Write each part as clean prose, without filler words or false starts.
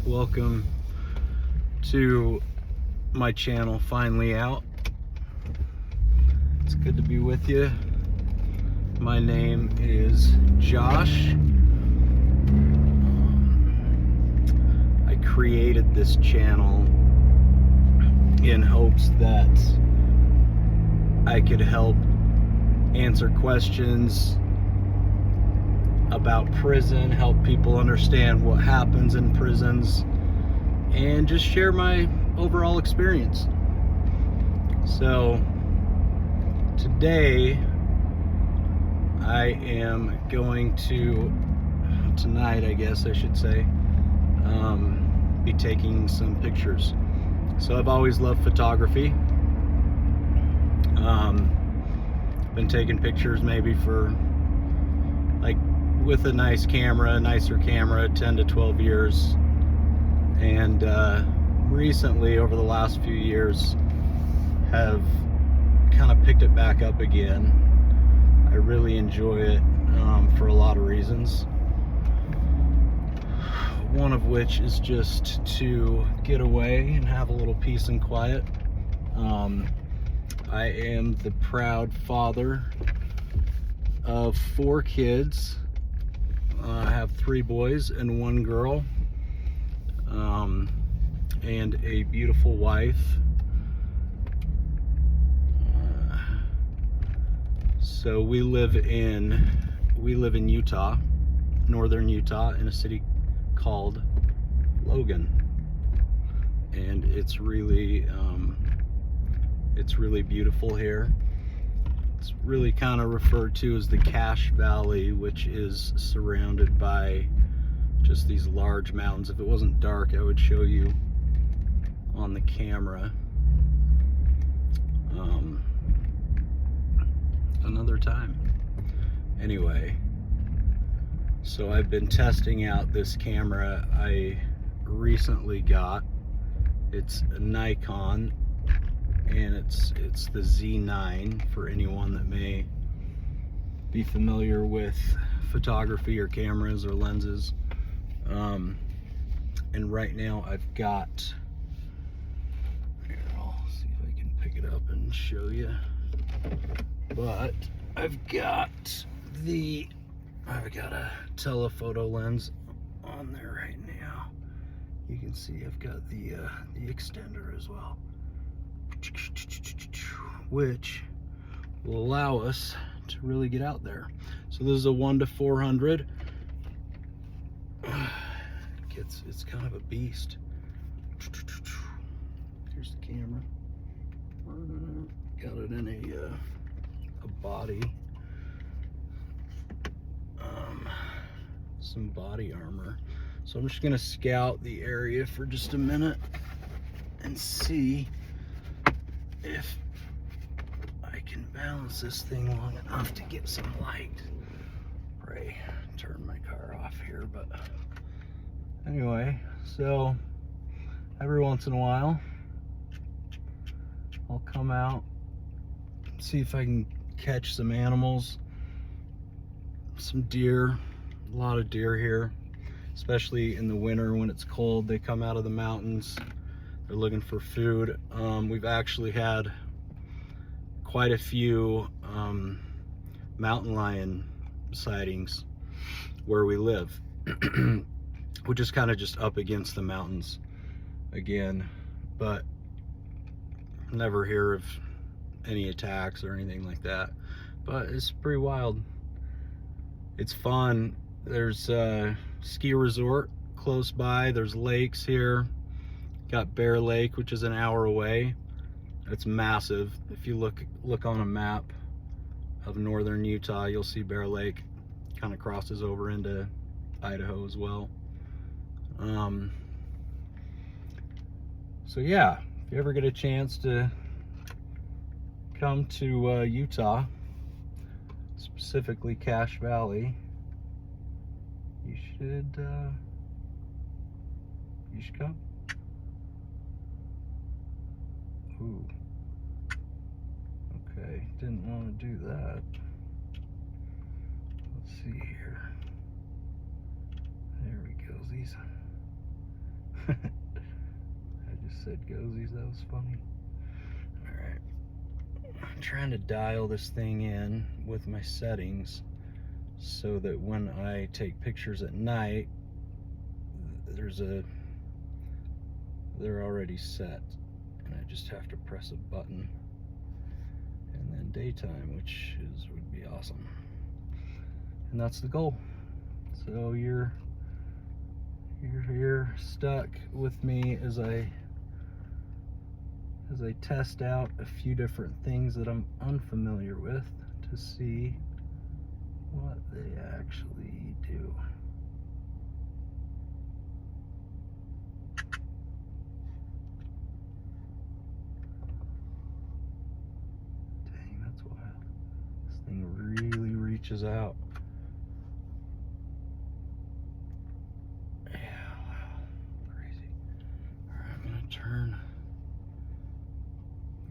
Welcome to my channel, finally out. It's good to be with you. My name is Josh. I created this channel in hopes that I could help answer questions about prison, help people understand what happens in prisons, and just share my overall experience. So today I am going to, tonight I guess I should say, be taking some pictures. So I've always loved photography. Been taking pictures maybe for, like, with a nice camera, nicer camera, 10 to 12 years. And recently, over the last few years, have kind of picked it back up again. I really enjoy it for a lot of reasons. One of which is just to get away and have a little peace and quiet. I am the proud father of 4 kids. I have 3 boys and 1 girl, and a beautiful wife. So we live in Utah, northern Utah, in a city called Logan, and it's really beautiful here. It's really kind of referred to as the Cache Valley, which is surrounded by just these large mountains. If it wasn't dark, I would show you on the camera another time. Anyway, so I've been testing out this camera I recently got. It's a Nikon, and it's the Z9 for anyone that may be familiar with photography or cameras or lenses. And right now I've got, here, I'll see if I can pick it up and show you, but I've got a telephoto lens on there right now. You can see I've got the extender as well, which will allow us to really get out there. So this is a 1:400. It's kind of a beast. Here's the camera. Got it in a body, some body armor. So I'm just gonna scout the area for just a minute and see if I can balance this thing long enough to get some light. Pray, turn my car off here, but anyway, so every once in a while I'll come out, see if I can catch some animals, some deer. A lot of deer here, especially in the winter when it's cold. They come out of the mountains, they're looking for food. We've actually had quite a few mountain lion sightings where we live, which is kind of just up against the mountains again, but never hear of any attacks or anything like that. But it's pretty wild. It's fun. There's a ski resort close by. There's lakes here. Got Bear Lake, which is an hour away. It's massive. If you look on a map of northern Utah, you'll see Bear Lake kind of crosses over into Idaho as well. So yeah, if you ever get a chance to come to Utah, specifically Cache Valley, you should come. Ooh. Okay, didn't want to do that. Let's see here. There we go. These I just said gozies, that was funny. Alright. I'm trying to dial this thing in with my settings so that when I take pictures at night, they're already set, and I just have to press a button. And then daytime, which would be awesome. And that's the goal. So you're stuck with me as I test out a few different things that I'm unfamiliar with to see what they actually do. Dang, that's wild. This thing really reaches out. Yeah, wow, crazy. All right, I'm gonna turn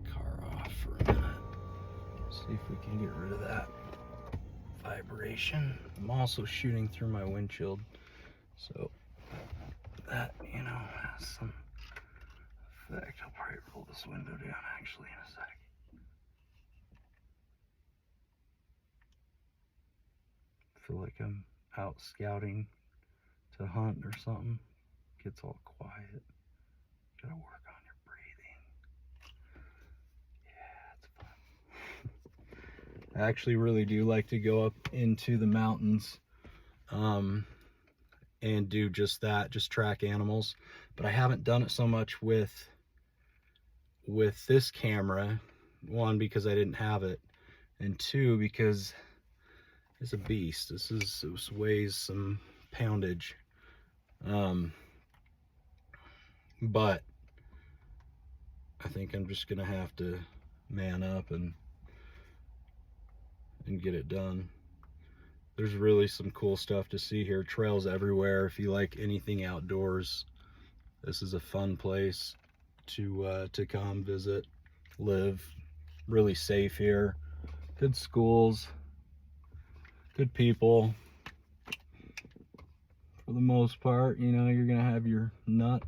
the car off for a minute. See if we can get rid of that vibration. I'm also shooting through my windshield, so that, you know, has some effect. I'll probably roll this window down actually in a sec. Feel like I'm out scouting to hunt or something. Gets all quiet. Gotta work on your breathing. Yeah, it's fun. I actually really do like to go up into the mountains and do just that, just track animals. But I haven't done it so much with this camera. One, because I didn't have it, and two, because it's a beast. This weighs some poundage. But I think I'm just gonna have to man up and get it done. There's really some cool stuff to see here. Trails everywhere. If you like anything outdoors, this is a fun place to come visit, live. Really safe here. Good schools, good people. For the most part, you know, you're gonna have your nut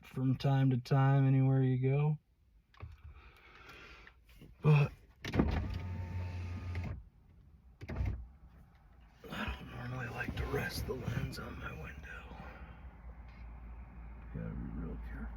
from time to time anywhere you go. But I don't normally like to rest the lens on my window. Gotta be real careful.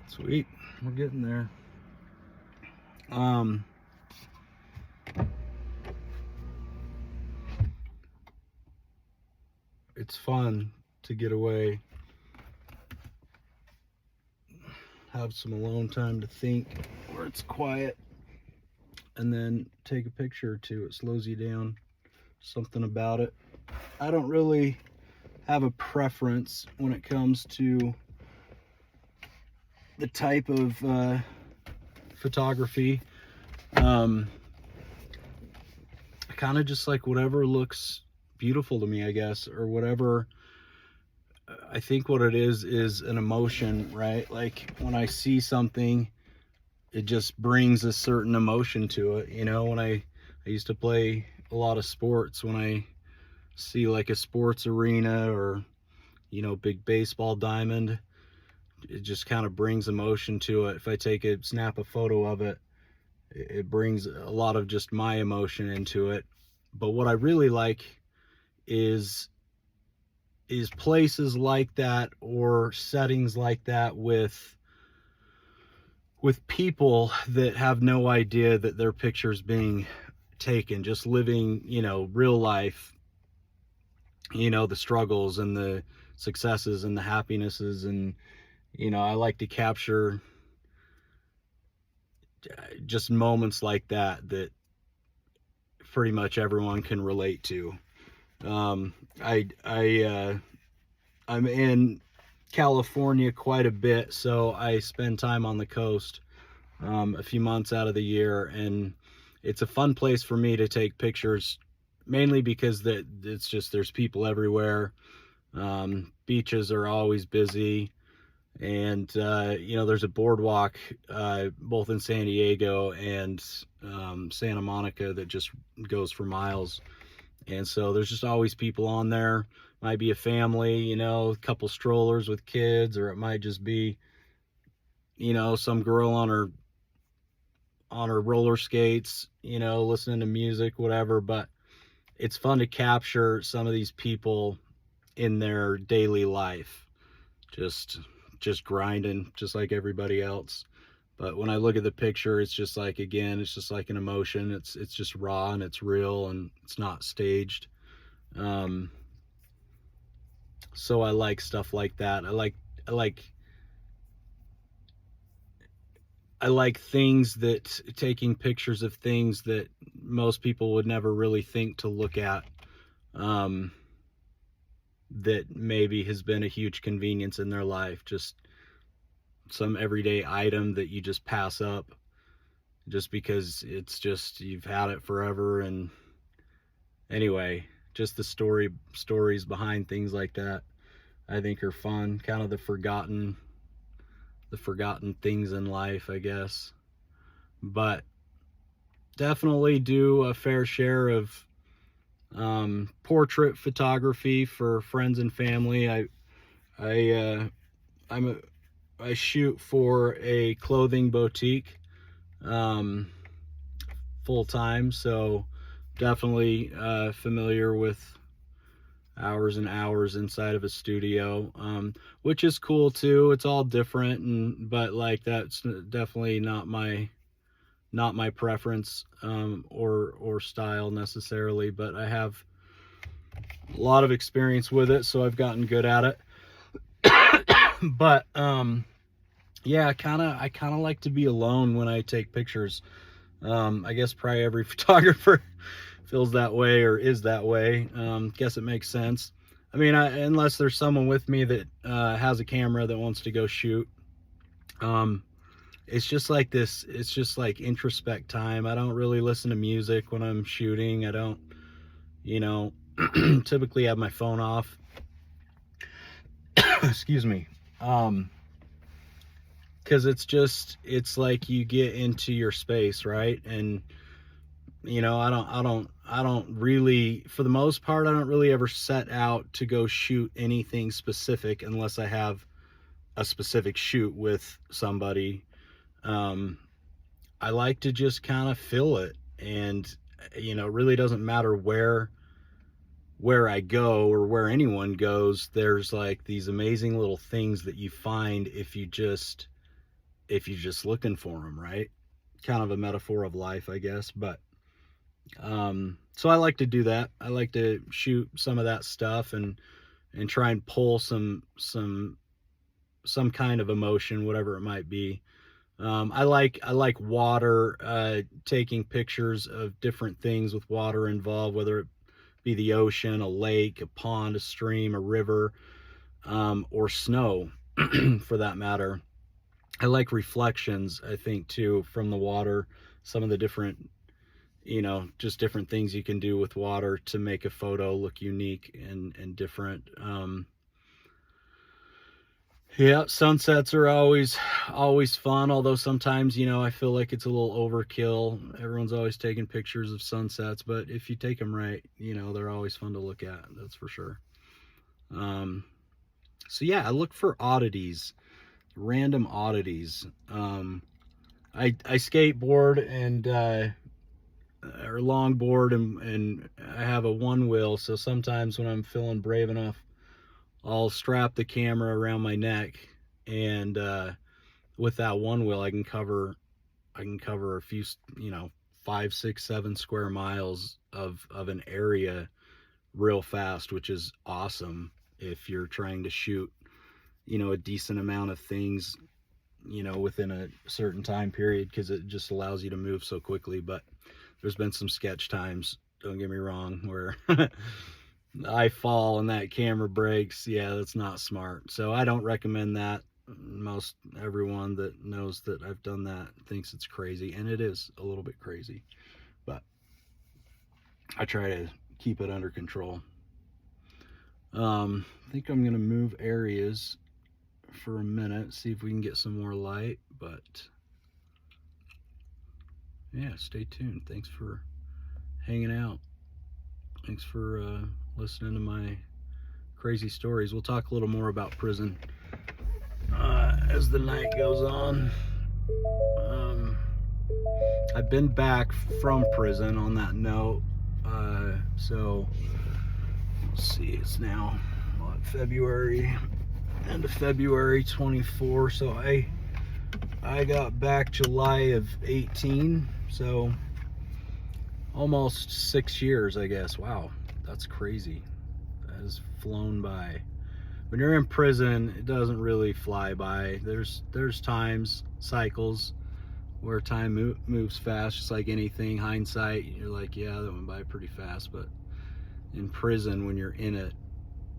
Sweet, we're getting there. It's fun to get away, have some alone time to think where it's quiet, and then take a picture or two. It slows you down. Something about it. I don't really have a preference when it comes to the type of photography. I kind of just like whatever looks beautiful to me, I guess, or whatever. I think what it is an emotion, right? Like when I see something, it just brings a certain emotion to it. You know, when I used to play a lot of sports, when I see like a sports arena or, you know, big baseball diamond, it just kind of brings emotion to it. If I snap a photo of it, It brings a lot of just my emotion into it. But what I really like is places like that, or settings like that, with people that have no idea that their picture's being taken, just living, real life, the struggles and the successes and the happinesses. And I like to capture just moments like that pretty much everyone can relate to. I'm in California quite a bit, so I spend time on the coast a few months out of the year, and it's a fun place for me to take pictures, mainly because it's just, there's people everywhere. Beaches are always busy, and there's a boardwalk both in San Diego and Santa Monica that just goes for miles. And so there's just always people on there. Might be a family, a couple strollers with kids, or it might just be, some girl on her roller skates, listening to music, whatever. But it's fun to capture some of these people in their daily life, just grinding, just like everybody else. But when I look at the picture, it's just like, again, it's just like an emotion. It's just raw, and it's real, and it's not staged. So I like stuff like that. I like things that, taking pictures of things that most people would never really think to look at, that maybe has been a huge convenience in their life. Just some everyday item that you just pass up just because it's just, you've had it forever. And anyway, just the stories behind things like that, I think, are fun. Kind of the forgotten things in life, I guess. But definitely do a fair share of portrait photography for friends and family. I shoot for a clothing boutique full time, so definitely familiar with hours and hours inside of a studio, which is cool too. It's all different, but like, that's definitely not my preference, or style necessarily, but I have a lot of experience with it, so I've gotten good at it. But yeah, I kind of like to be alone when I take pictures. I guess probably every photographer feels that way, or is that way. Guess it makes sense. I mean, unless there's someone with me that has a camera that wants to go shoot. It's just like this. It's just like introspect time. I don't really listen to music when I'm shooting. I don't, typically have my phone off. Excuse me. Because it's like you get into your space, right? And I don't really, for the most part, I don't really ever set out to go shoot anything specific unless I have a specific shoot with somebody. I like to just kind of feel it, and it really doesn't matter where I go, or where anyone goes. There's like these amazing little things that you find if you're just looking for them, right? Kind of a metaphor of life, I guess. But so I like to do that. I like to shoot some of that stuff, and try and pull some kind of emotion, whatever it might be. I like water, taking pictures of different things with water involved, whether it be the ocean, a lake, a pond, a stream, a river, or snow, for that matter. I like reflections, I think, too, from the water. Some of the different, just different things you can do with water to make a photo look unique and different. Yeah, sunsets are always fun, although sometimes, I feel like it's a little overkill. Everyone's always taking pictures of sunsets, but if you take them right, they're always fun to look at, that's for sure. So yeah, I look for oddities, random oddities. I skateboard and or longboard, and I have a one wheel, so sometimes when I'm feeling brave enough, I'll strap the camera around my neck, and with that one wheel I can cover a few, 5, 6, 7 square miles of an area real fast, which is awesome if you're trying to shoot, a decent amount of things, within a certain time period, because it just allows you to move so quickly. But there's been some sketch times, don't get me wrong, where I fall and that camera breaks. Yeah, that's not smart. So I don't recommend that. Most everyone that knows that I've done that thinks it's crazy, and it is a little bit crazy, but I try to keep it under control. I think I'm gonna move areas for a minute, see if we can get some more light, but yeah, stay tuned. Thanks for hanging out. Thanks for listening to my crazy stories. We'll talk a little more about prison as the night goes on. I've been back from prison on that note. So let's see, it's now February, end of February 24. So I got back July of 18, so almost 6 years, I guess. Wow, that's crazy. That has flown by. When you're in prison, it doesn't really fly by. There's times, cycles, where time moves fast, just like anything. Hindsight, you're like, yeah, that went by pretty fast. But in prison, when you're in it,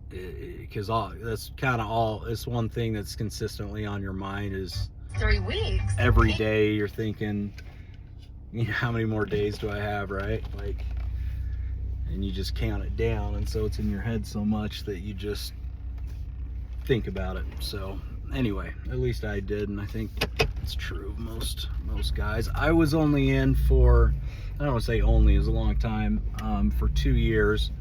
because that's kind of all. It's one thing that's consistently on your mind is 3 weeks. Every day you're thinking, how many more days do I have, right? Like, and you just count it down, and so it's in your head so much that you just think about it. So anyway, at least I did, and I think it's true of most guys. I was only in for, I don't want to say only, it was a long time, for 2 years.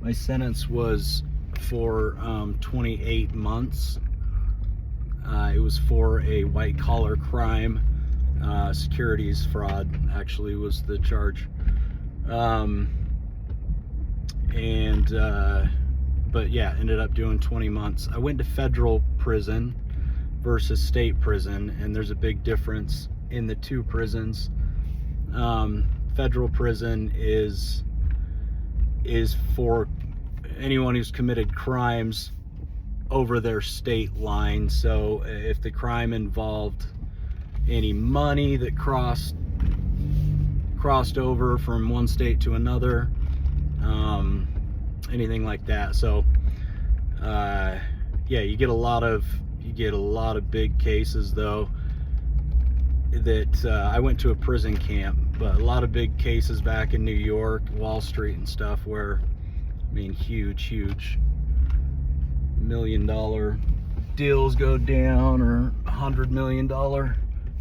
My sentence was for 28 months. It was for a white collar crime. Securities fraud actually was the charge. But yeah, ended up doing 20 months. I went to federal prison versus state prison, and there's a big difference in the two prisons. Federal prison is for anyone who's committed crimes over their state line. So if the crime involved any money that crossed over from one state to another, anything like that. So yeah, you get a lot of big cases, though, that I went to a prison camp, but a lot of big cases back in New York, Wall Street and stuff, where, I mean, huge $1 million deals go down, or $100 million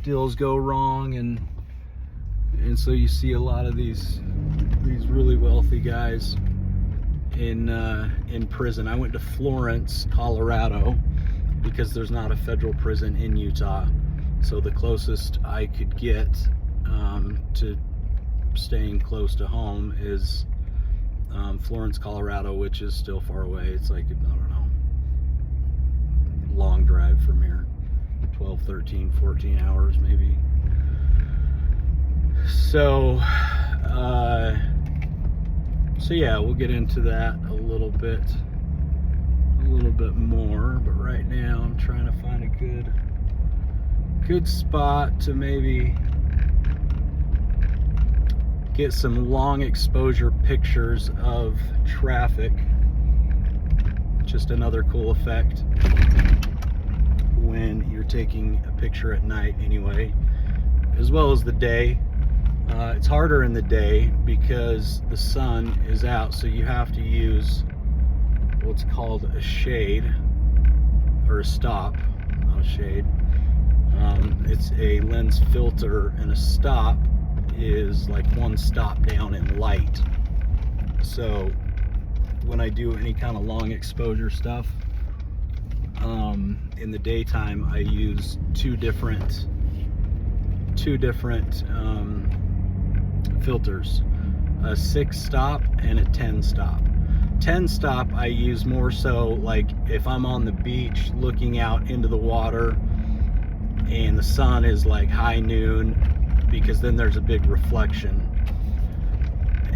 deals go wrong, and so you see a lot of these really wealthy guys in prison. I went to Florence, Colorado, because there's not a federal prison in Utah. So the closest I could get to staying close to home is Florence, Colorado, which is still far away. It's like, I don't know, long drive from here, 12, 13, 14 hours maybe. So yeah, we'll get into that a little bit more, but right now I'm trying to find a good spot to maybe get some long exposure pictures of traffic. Just another cool effect when you're taking a picture at night anyway, as well as the day. It's harder in the day because the sun is out, so you have to use what's called a shade, or a stop, not a shade. It's a lens filter, and a stop is like one stop down in light. So when I do any kind of long exposure stuff in the daytime, I use two different two different filters, a 6-stop and a 10-stop. 10-stop I use more so like if I'm on the beach looking out into the water and the sun is like high noon, because then there's a big reflection,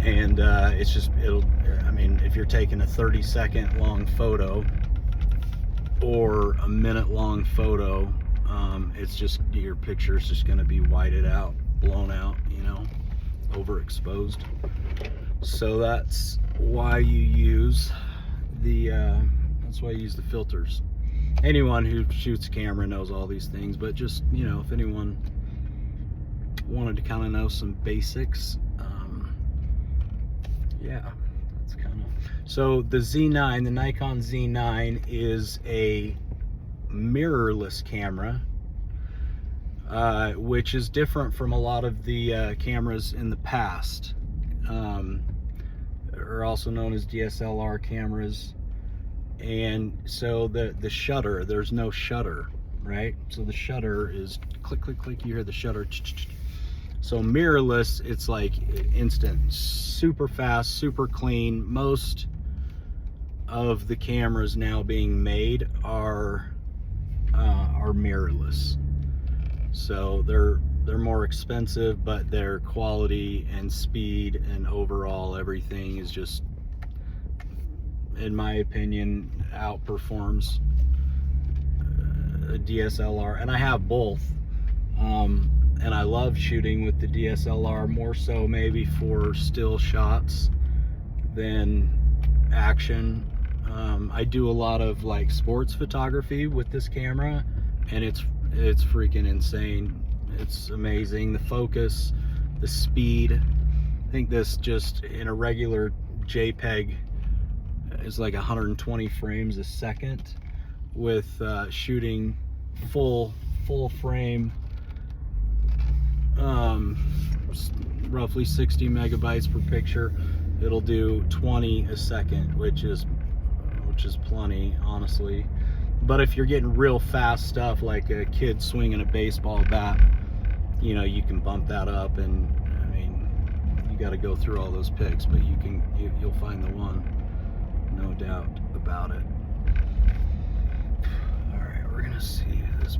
and it's just, I mean, if you're taking a 30-second long photo or a minute long photo, it's just, your picture's just going to be whited out, blown out, you know, overexposed. So that's why you use the filters. Anyone who shoots camera knows all these things, but just, you know, if anyone wanted to kind of know some basics, yeah, that's kind of. So the Z9, the Nikon Z9 is a mirrorless camera, which is different from a lot of the cameras in the past, are also known as DSLR cameras. And so the shutter, there's no shutter, right? So the shutter is click, click, click, you hear the shutter. So mirrorless, it's like instant, super fast, super clean. Most of the cameras now being made are mirrorless. So they're more expensive, but their quality and speed and overall everything is just, in my opinion, outperforms a DSLR. And I have both, and I love shooting with the DSLR more so maybe for still shots than action. I do a lot of like sports photography with this camera, and it's freaking insane. It's amazing, the focus, the speed. I think this just in a regular JPEG is like 120 frames a second. With shooting full frame, roughly 60 megabytes per picture, it'll do 20 a second, which is plenty, honestly. But if you're getting real fast stuff like a kid swinging a baseball bat, you know, you can bump that up. And I mean, you got to go through all those pics, but you'll find the one, no doubt about it. All right, we're gonna see this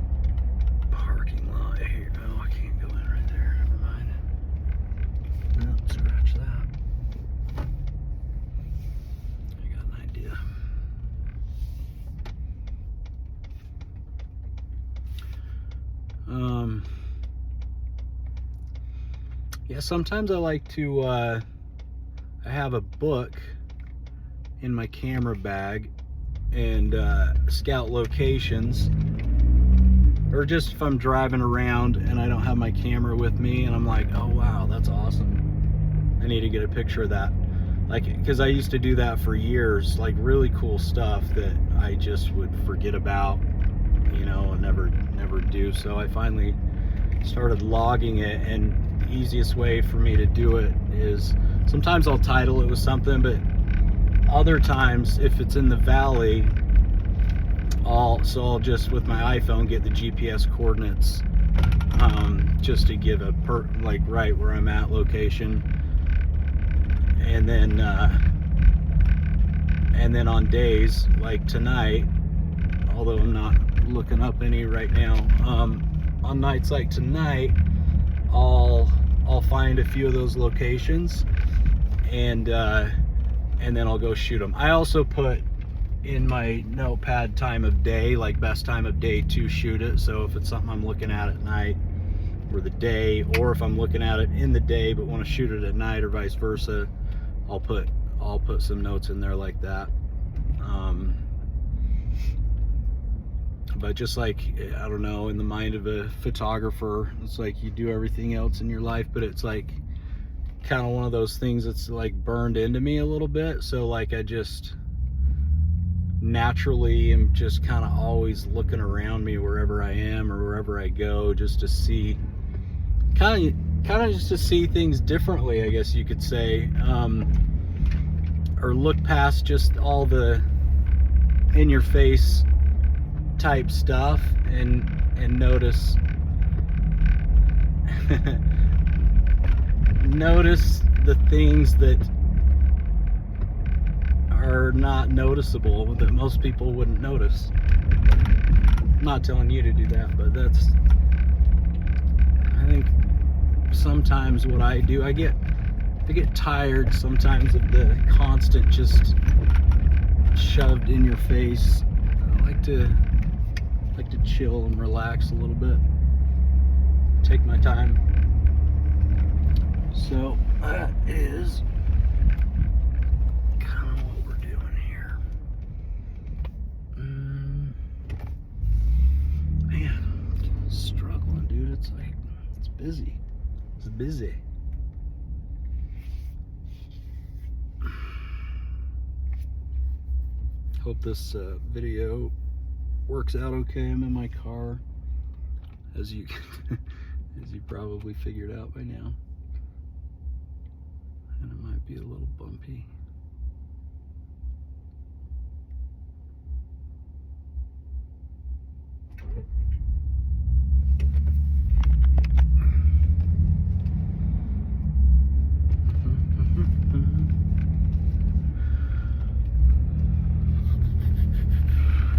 parking lot here. Oh, I can't go in right there. Never mind. No, scratch that. I got an idea. Yeah, sometimes I like to, I have a book in my camera bag and scout locations, or just if I'm driving around and I don't have my camera with me and I'm like, oh wow, that's awesome, I need to get a picture of that. Like, because I used to do that for years, like really cool stuff that I just would forget about, you know, and never do. So I finally started logging it, and the easiest way for me to do it is, sometimes I'll title it with something, but other times if it's in the valley, I'll just with my iPhone get the GPS coordinates, just to give a like right where I'm at location. And then on days like tonight, although I'm not looking up any right now, on nights like tonight, I'll find a few of those locations, and then I'll go shoot them. I also put in my notepad time of day, like best time of day to shoot it. So if it's something I'm looking at night or the day, or if I'm looking at it in the day but want to shoot it at night, or vice versa, I'll put some notes in there like that. But just like, I don't know, in the mind of a photographer, it's like you do everything else in your life, but it's like kind of one of those things that's like burned into me a little bit. So like I just naturally am just kind of always looking around me wherever I am or wherever I go, just to see, kind of just to see things differently, I guess you could say, or look past just all the in your face type stuff and notice notice the things that are not noticeable, that most people wouldn't notice. I'm not telling you to do that, but that's, I think sometimes what I do, I get tired sometimes of the constant just shoved in your face. I like to chill and relax a little bit, take my time. So that is kind of what we're doing here. Man, struggling, dude. It's like, it's busy. It's busy. Hope this video works out okay. I'm in my car, as you probably figured out by now, and it might be a little bumpy.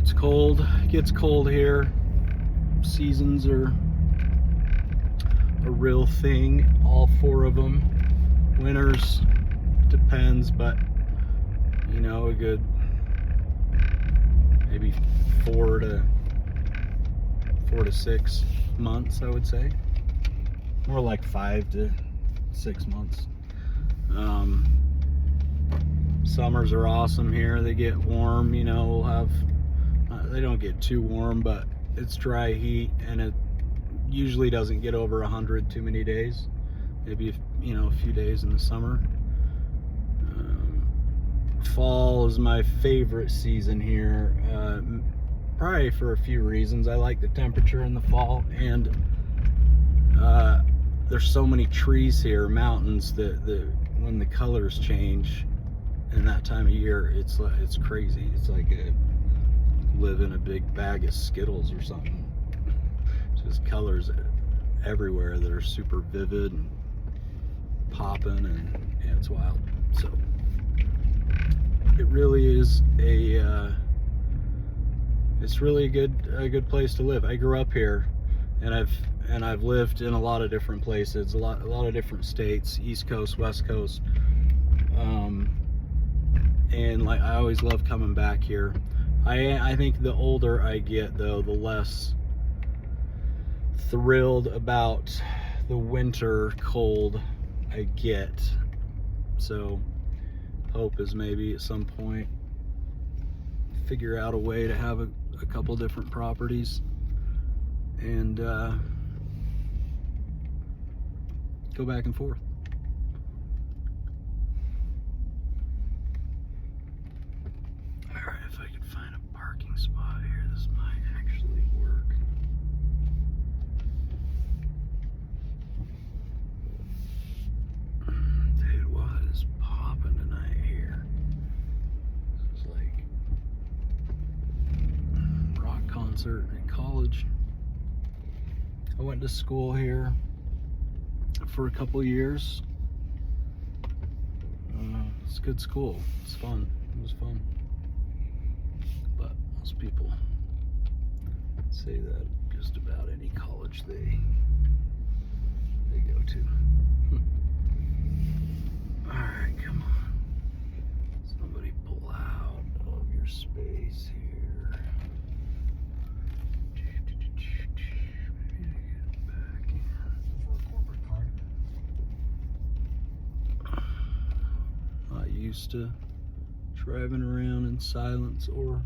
It's cold. It gets cold here. Seasons are a real thing, all 4 of them. Winters depends, but you know, a good maybe 4 to 6 months, I would say. More like 5 to 6 months. Summers are awesome here. They get warm, you know, we'll have, they don't get too warm, but it's dry heat, and it usually doesn't get over 100 too many days. Maybe, you know, a few days in the summer. Fall is my favorite season here, probably for a few reasons. I like the temperature in the fall, and there's so many trees here, mountains, that when the colors change in that time of year, it's crazy. It's like live in a big bag of Skittles or something. Just colors everywhere that are super vivid and popping, and yeah, it's wild. So it really is it's really a good place to live. I grew up here, and I've lived in a lot of different places, a lot of different states, East Coast, West Coast, and like, I always love coming back here. I think the older I get, though, the less thrilled about the winter cold I get. So hope is maybe at some point figure out a way to have a couple different properties and go back and forth. Alright, if I could find a parking spot here, this might actually work. Dude, what is popping tonight here? This is like rock concert at college. I went to school here for a couple years. It's a good school. It's fun. It was fun. But most people say that just about any college they go to. Alright, come on. Somebody pull out of your space here. Back in. For a corporate card. Not used to driving around in silence or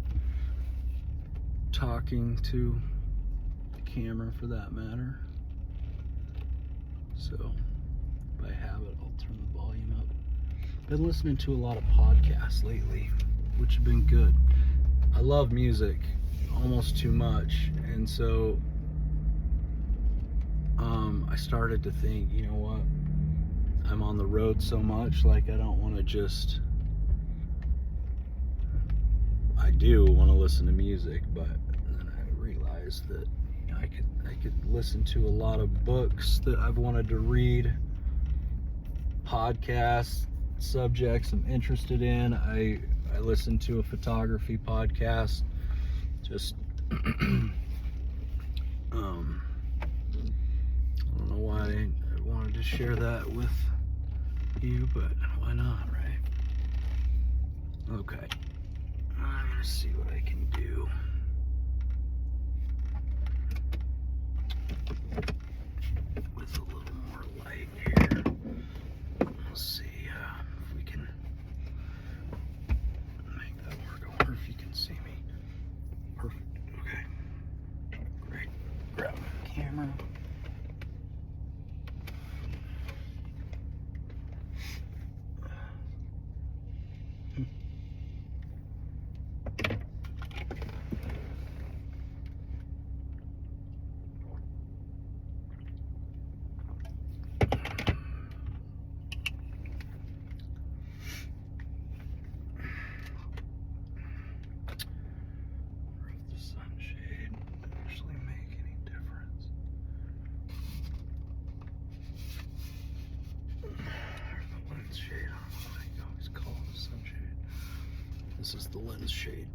talking to the camera, for that matter. So by habit, I'll turn the volume up. Been listening to a lot of podcasts lately, which have been good. I love music almost too much, and so I started to think, you know what, I'm on the road so much, like, I don't want to just, I do want to listen to music, but then I realized that, you know, I I could listen to a lot of books that I've wanted to read, podcasts, subjects I'm interested in. I listen to a photography podcast. Just I don't know why I wanted to share that with you, but why not, right? Okay, I'm gonna see what I can do. With a little more light here. We'll see if we can make that work. I wonder if you can see me. Perfect. Okay. Great. Grab my camera. This is the lens shade.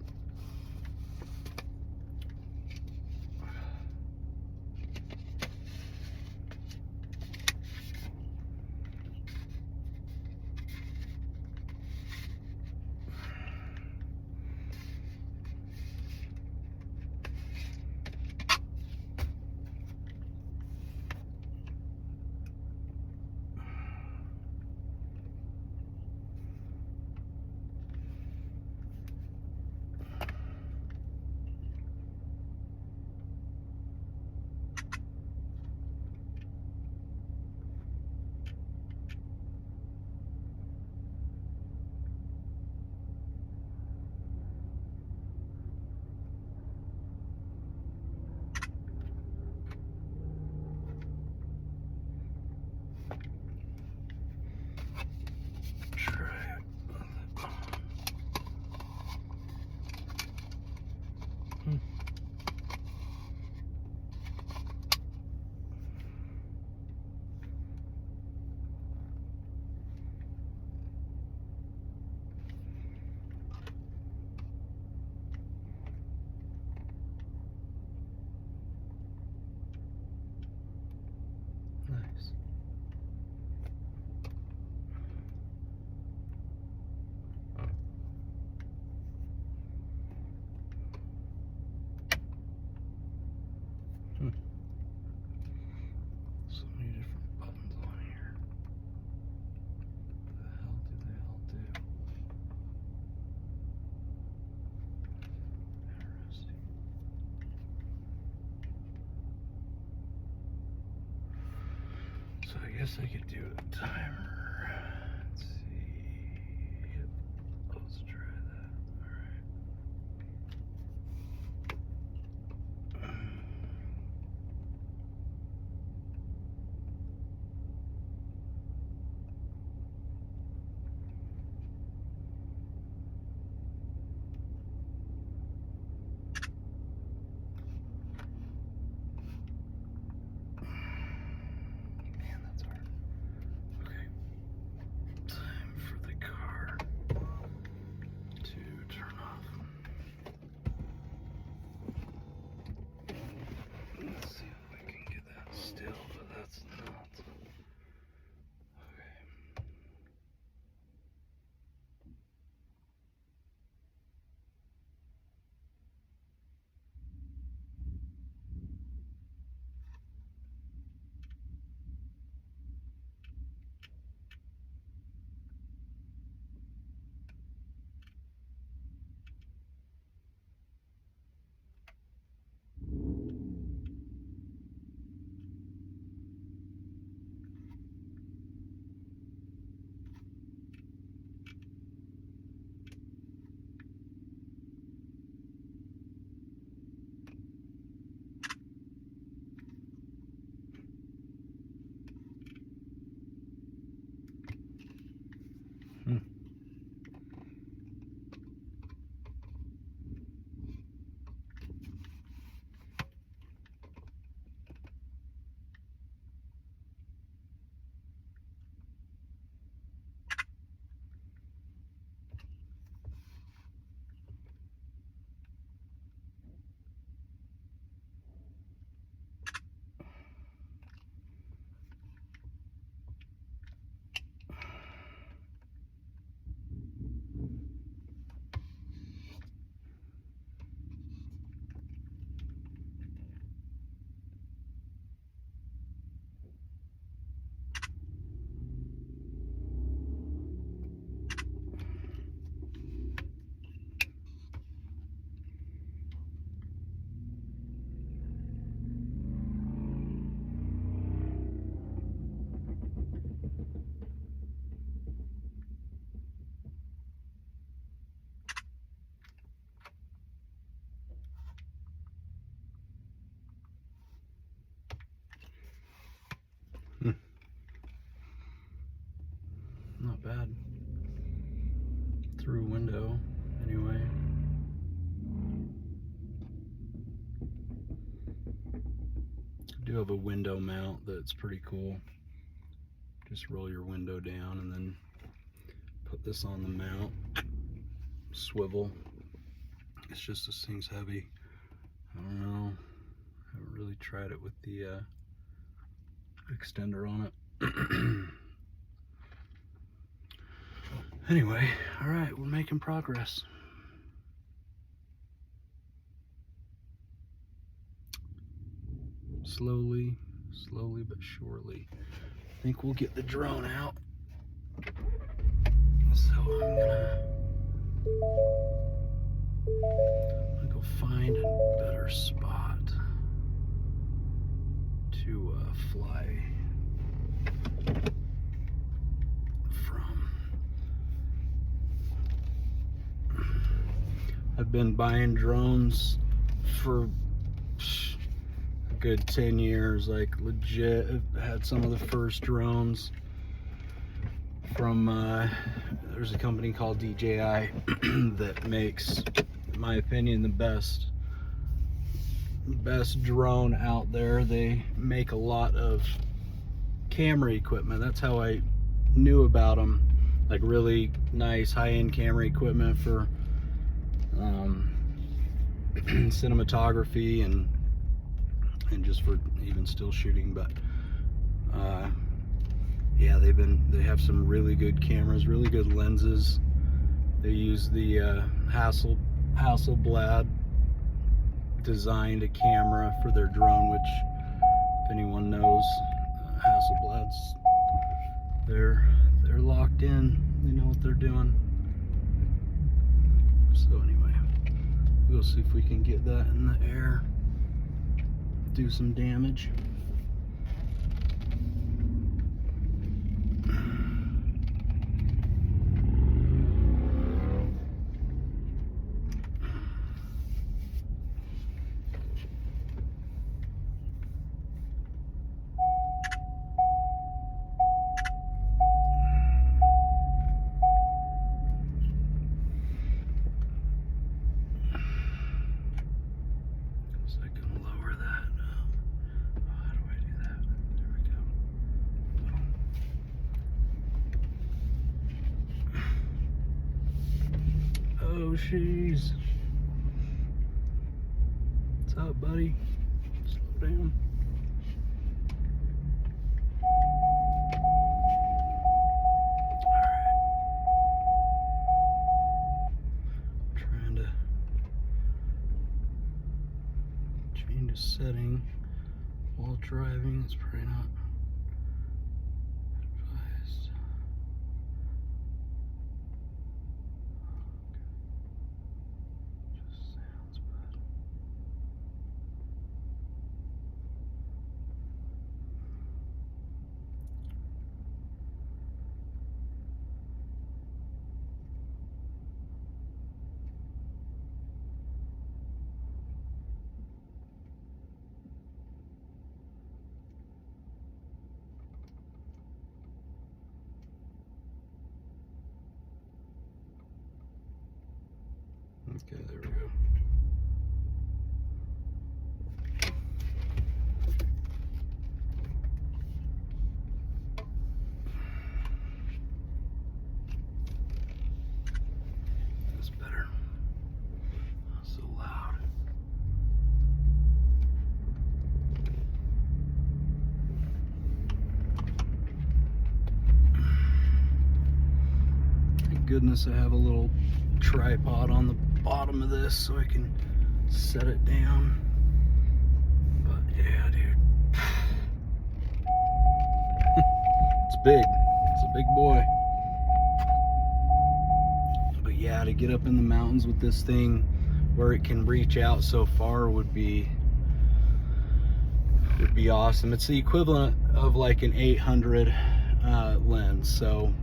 Nice. So many different buttons on here. What the hell do they all do? Interesting. So I guess I could do a timer. Let's see. Yep. Let's try that. Alright. Man, that's hard. Okay. not bad. Through window, anyway. I do have a window mount that's pretty cool. Just roll your window down and then put this on the mount. Swivel. It's just this thing's heavy. I don't know. I haven't really tried it with the extender on it. Anyway, all right, we're making progress. Slowly but surely. I think we'll get the drone out. So I'm gonna go find a better spot to fly from. I've been buying drones for a good 10 years, like legit. I've had some of the first drones from, there's a company called DJI that makes, in my opinion, the best drone out there. They make a lot of camera equipment. That's how I knew about them. Like really nice high-end camera equipment for cinematography and just for even still shooting. But yeah, they have some really good cameras, really good lenses. They use the Hasselblad designed a camera for their drone, which if anyone knows, Hasselblad's they're locked in. They know what they're doing. So anyway, we'll see if we can get that in the air, do some damage. Oh, jeez. What's up, buddy? Slow down. Alright. Trying to change a setting while driving. It's probably not advised. Okay, there we go. That's better. Not so loud. Thank goodness I have a little tripod on the bottom of this so I can set it down. But yeah, dude. It's big. It's a big boy. But yeah, to get up in the mountains with this thing where it can reach out so far would be awesome. It's the equivalent of like an 800 lens. So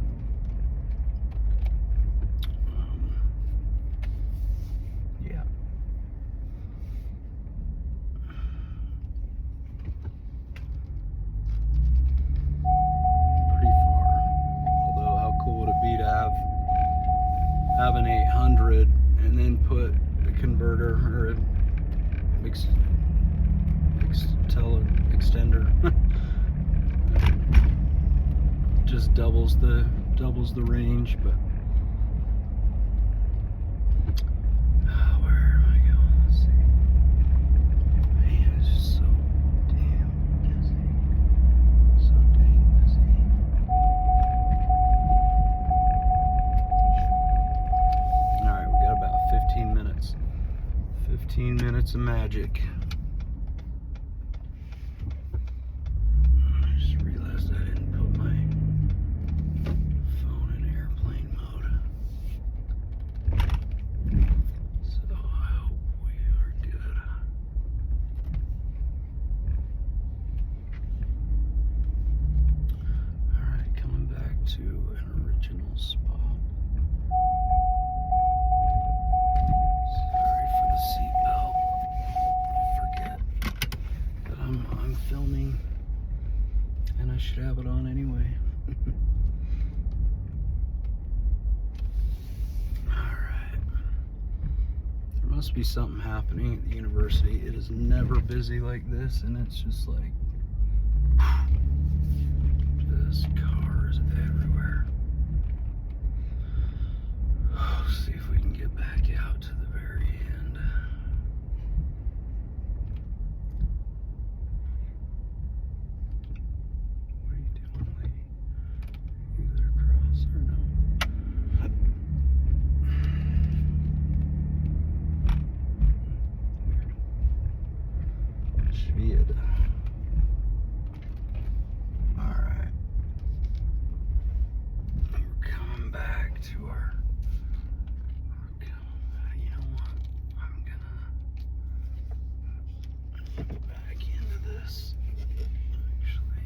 have an 800 and then put a converter or a extender. Just doubles the range, but where am I going? Let's see. Man, it's just so damn busy. So dang busy. Alright, we got about 15 minutes. 15 minutes of magic. I just realized I didn't put my phone in airplane mode. So I hope we are good. Alright, coming back to an original spot. Sorry for the seatbelt. Forget that I'm filming and I should have it on anyway. Alright. There must be something happening at the university. It is never busy like this, and it's just like just cars everywhere. Let's see if we can get back out to the very end. What are you doing, lady? You either cross or no? Weird. Shit. Alright. We're coming back to our. You know what? I'm gonna get back into this. Actually.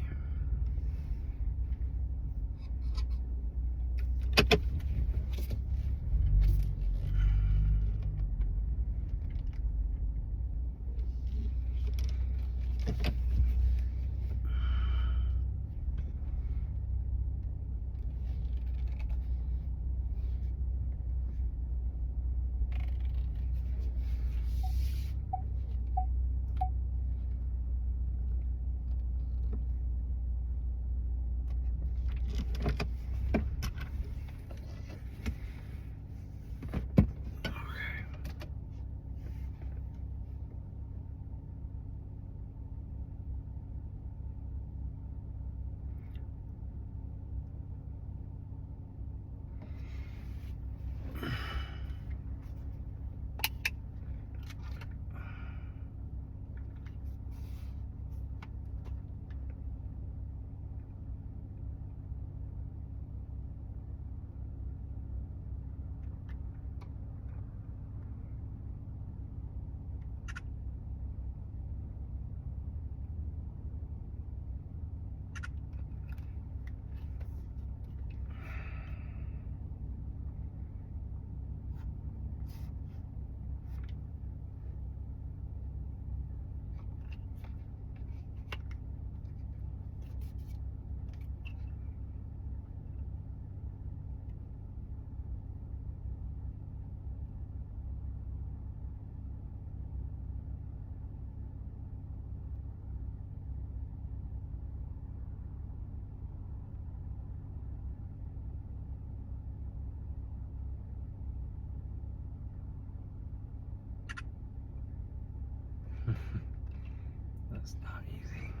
That's not easy.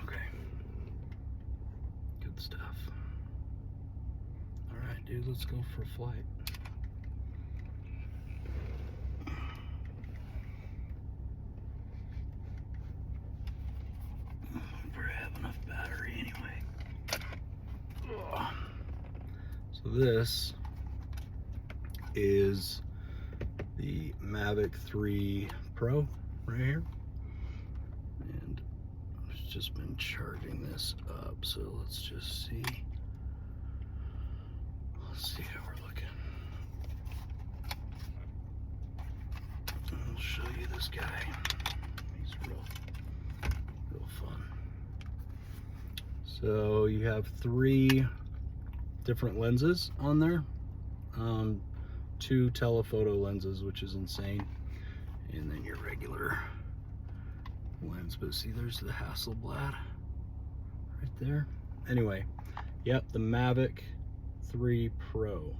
Okay. Good stuff. Alright, dude, let's go for a flight. So this is the Mavic 3 Pro right here, and I've just been charging this up, so let's see how we're looking. this guy. He's real fun. So you have 3 different lenses on there. 2 telephoto lenses, which is insane. And then your regular lens. But see, there's the Hasselblad right there. Anyway, yep, the Mavic 3 Pro.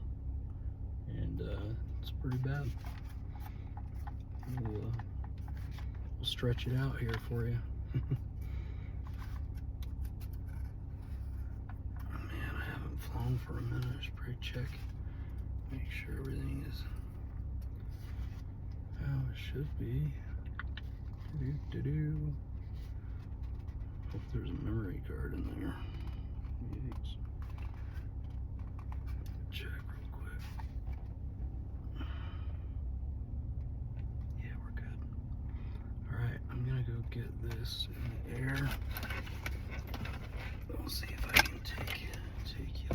And it's pretty bad. We'll stretch it out here for you. Man, I haven't flown for a minute. I should probably check, make sure everything is how it should be. Hope there's a memory card in there. Yikes. Check real quick. Yeah, we're good. Alright, I'm gonna go get this in the air. We'll see if I can take you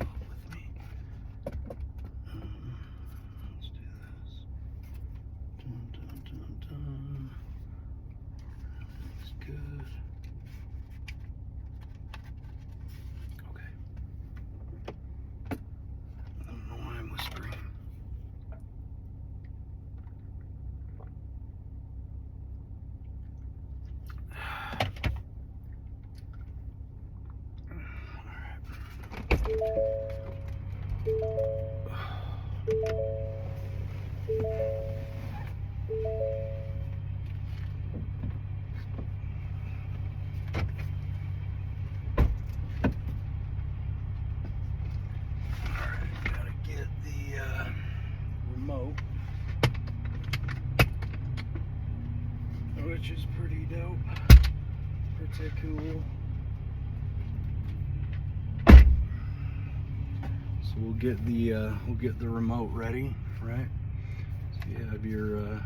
off with me. Let's do this. Dun, dun, dun, dun. That's good. Okay. I don't know why I'm whispering. Which is pretty dope, pretty cool. So we'll get the remote ready, right? So you have your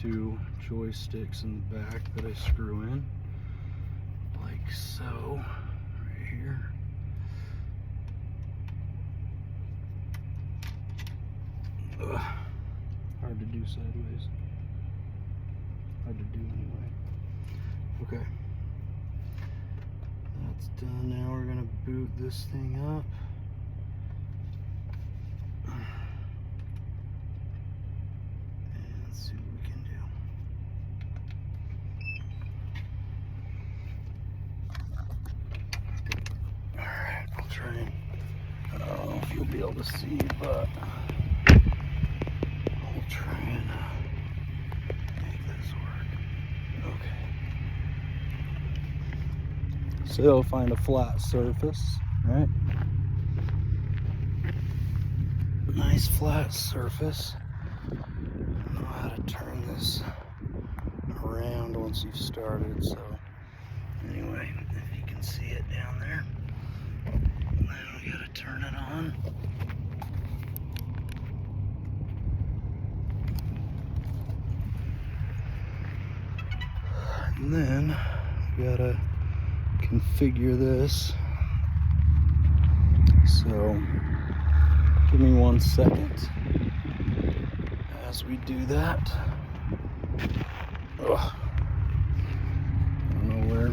2 joysticks in the back that I screw in, like so, right here. Ugh, hard to do sideways. Hard to do anyway. Okay. That's done. Now we're gonna boot this thing up. And see what we can do. Alright, I'll try and I don't know if you'll be able to see, but I'll try and so find a flat surface, right? Nice flat surface. I know how to turn this around once you've started, so anyway, if you can see it down there, now we gotta turn it on. And then we gotta configure this. So give me 1 second as we do that. Ugh. I don't know where.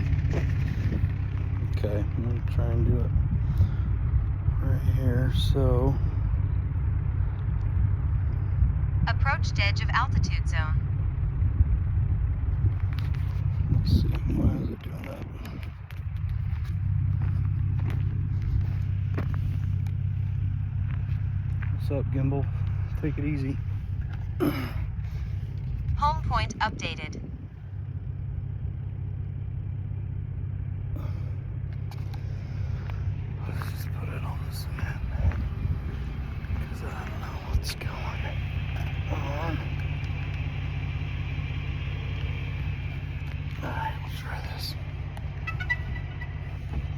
Okay, I'm gonna try and do it right here. So approached edge of altitude zone. let's see, why is it doing that? What's up, gimbal? Take it easy. Home point updated. Let's just put it on the cement because I don't know what's going on. Alright, let's try this.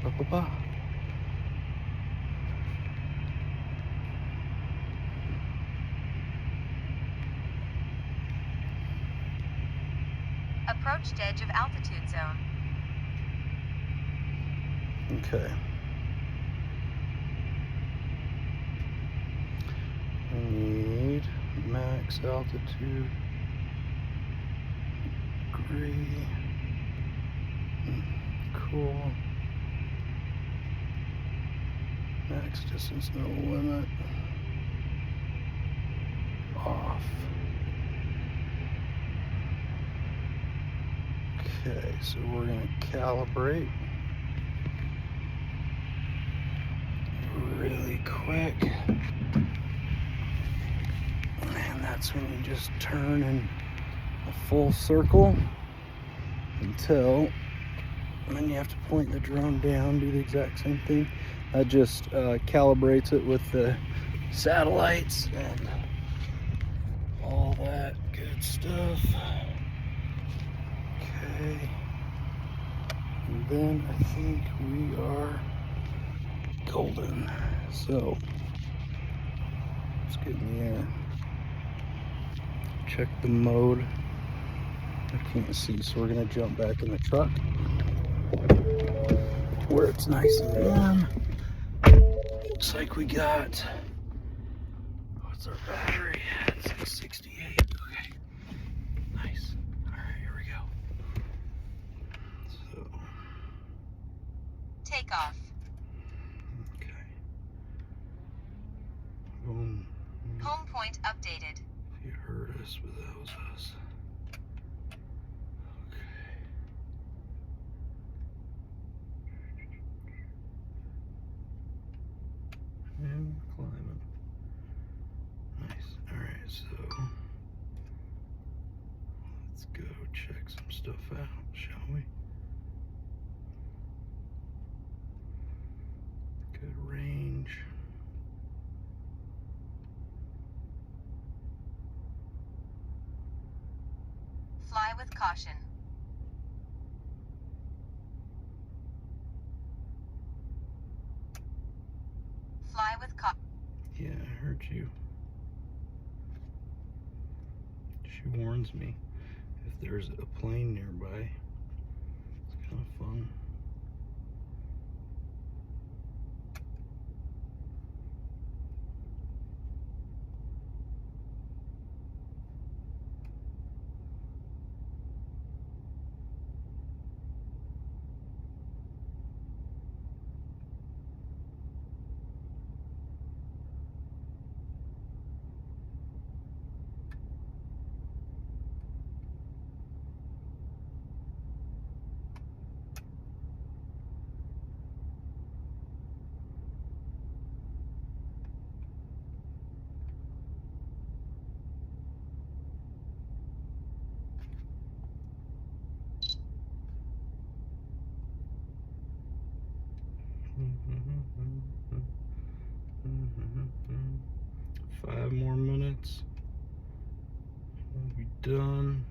Ba-ba-ba. Approached edge of altitude zone. Okay. I need max altitude 3. Cool. Max distance, no limit. Off. Okay, so we're going to calibrate really quick. And that's when you just turn in a full circle until, and then you have to point the drone down, do the exact same thing. That just calibrates it with the satellites and all that good stuff. Okay. And then I think we are golden. So let's get in the air. Check the mode. I can't see, so we're gonna jump back in the truck where it's nice and warm. Looks like we got, what's our battery? It's like 68. Okay, nice. All right, here we go. So, Take off. okay. Boom. Home point updated. If you heard us, but that was us. Okay. And climbing. Nice. Alright, so let's go check some stuff out, shall we? Good range. Fly with caution. Fly with caution. Yeah, I heard you. She warns me if there's a plane nearby. It's kind of fun. Five more minutes. We'll be done.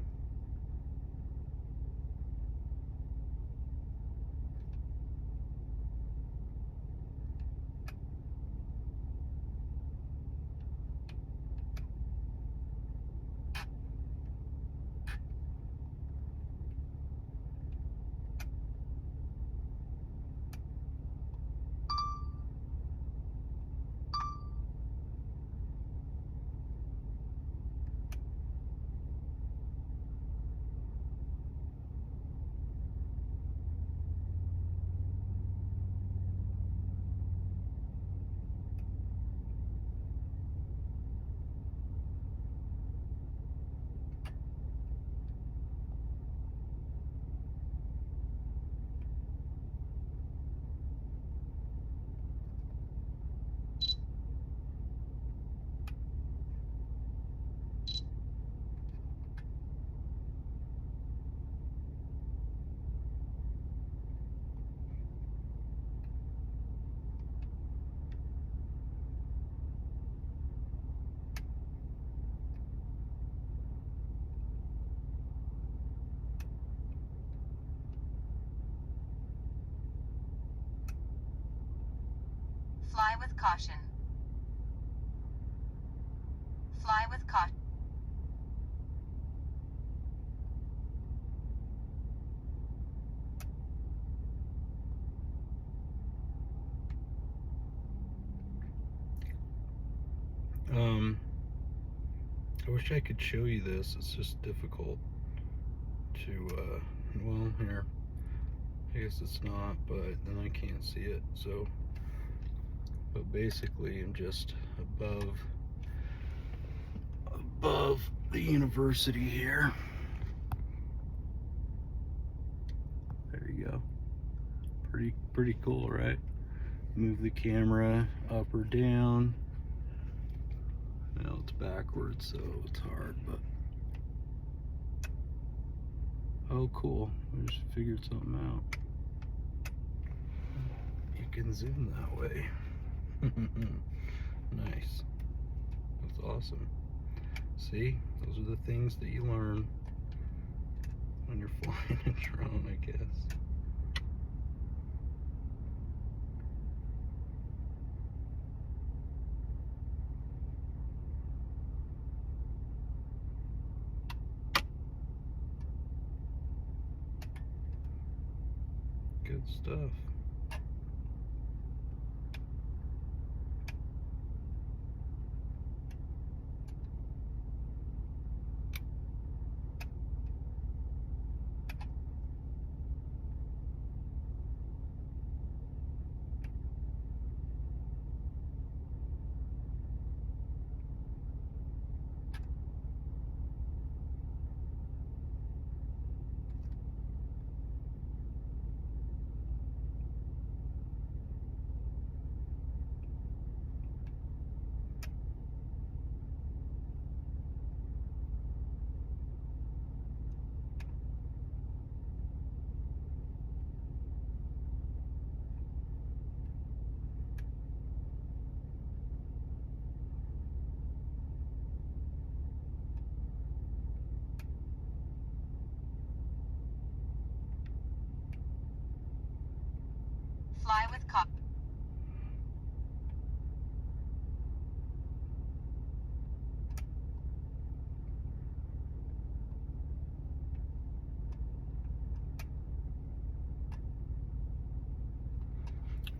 Fly with caution. Fly with caution. I wish I could show you this. It's just difficult. to, well, here, I guess it's not, but then I can't see it, so, but basically I'm just above the university here. There you go. Pretty cool, right? Move the camera up or down. Now it's backwards, so it's hard, but oh cool. I just figured something out. You can zoom that way. Nice. That's awesome. See, those are the things that you learn when you're flying a drone, I guess. Good stuff. Fly with caution.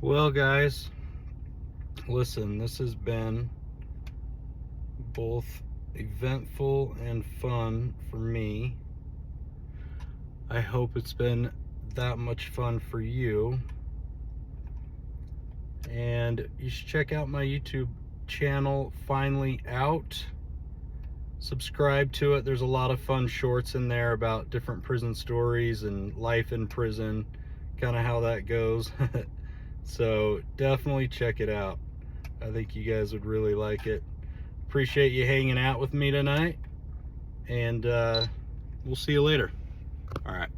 Well, guys, listen, this has been both eventful and fun for me. I hope it's been that much fun for you. And you should check out my YouTube channel, Finally Out. Subscribe to it. There's a lot of fun shorts in there about different prison stories and life in prison, kind of how that goes. So definitely check it out. I think you guys would really like it. Appreciate you hanging out with me tonight, and we'll see you later. All right.